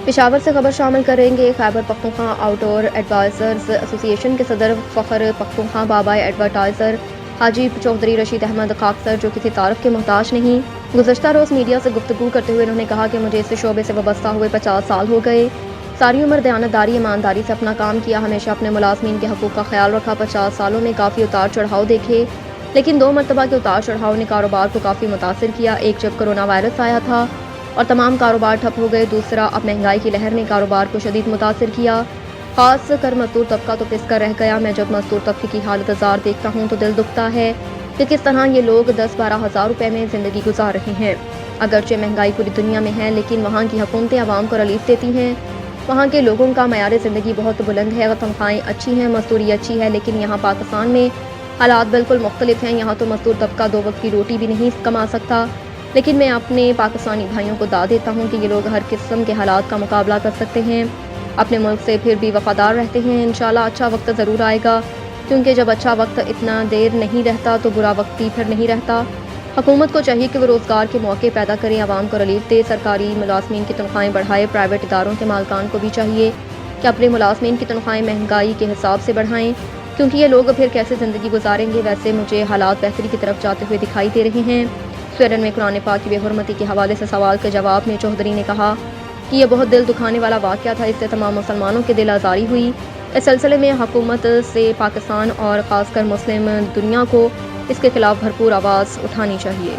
پشاور سے خبر شامل کریں گے۔ خیبر پختونخوا آؤٹ ڈور ایڈوائزرز ایسوسی ایشن کے صدر فخر پختونخوا بابائے ایڈورٹائزر حاجی چودھری رشید احمد خاکسر، جو کسی تعارف کے محتاج نہیں، گزشتہ روز میڈیا سے گفتگو کرتے ہوئے انہوں نے کہا کہ مجھے اس شعبے سے وابستہ ہوئے 50 سال ہو گئے۔ ساری عمر دیانتداری ایمانداری سے اپنا کام کیا، ہمیشہ اپنے ملازمین کے حقوق کا خیال رکھا۔ 50 سالوں میں کافی اتار چڑھاؤ دیکھے، لیکن 2 مرتبہ کے اتار چڑھاؤ نے کاروبار کو کافی متاثر کیا۔ ایک جب کرونا وائرس آیا تھا اور تمام کاروبار ٹھپ ہو گئے، دوسرا اب مہنگائی کی لہر نے کاروبار کو شدید متاثر کیا، خاص کر مزدور طبقہ تو پس کر رہ گیا۔ میں جب مزدور طبقے کی حالت زار دیکھتا ہوں تو دل دکھتا ہے کہ کس طرح یہ لوگ 10-12 ہزار روپے میں زندگی گزار رہے ہیں۔ اگرچہ مہنگائی پوری دنیا میں ہے، لیکن وہاں کی حکومتیں عوام کو ریلیف دیتی ہیں۔ وہاں کے لوگوں کا معیار زندگی بہت بلند ہے، تنخواہیں اچھی ہیں، مزدوری اچھی ہے، لیکن یہاں پاکستان میں حالات بالکل مختلف ہیں۔ یہاں تو مزدور طبقہ 2 وقت کی روٹی بھی نہیں کما سکتا، لیکن میں اپنے پاکستانی بھائیوں کو داد دیتا ہوں کہ یہ لوگ ہر قسم کے حالات کا مقابلہ کر سکتے ہیں، اپنے ملک سے پھر بھی وفادار رہتے ہیں۔ انشاءاللہ اچھا وقت ضرور آئے گا، کیونکہ جب اچھا وقت اتنا دیر نہیں رہتا تو برا وقت بھی پھر نہیں رہتا۔ حکومت کو چاہیے کہ وہ روزگار کے موقع پیدا کریں، عوام کو ریلیف دے، سرکاری ملازمین کی تنخواہیں بڑھائے۔ پرائیویٹ اداروں کے مالکان کو بھی چاہیے کہ اپنے ملازمین کی تنخواہیں مہنگائی کے حساب سے بڑھائیں، کیونکہ یہ لوگ پھر کیسے زندگی گزاریں گے۔ ویسے مجھے حالات بہتری کی طرف جاتے ہوئے دکھائی دے رہے ہیں۔ سویڈن میں قرآن پاک کی بے حرمتی کے حوالے سے سوال کے جواب میں چودھری نے کہا کہ یہ بہت دل دکھانے والا واقعہ تھا، اس سے تمام مسلمانوں کے دل آزاری ہوئی۔ اس سلسلے میں حکومت سے پاکستان اور خاص کر مسلم دنیا کو اس کے خلاف بھرپور آواز اٹھانی چاہیے۔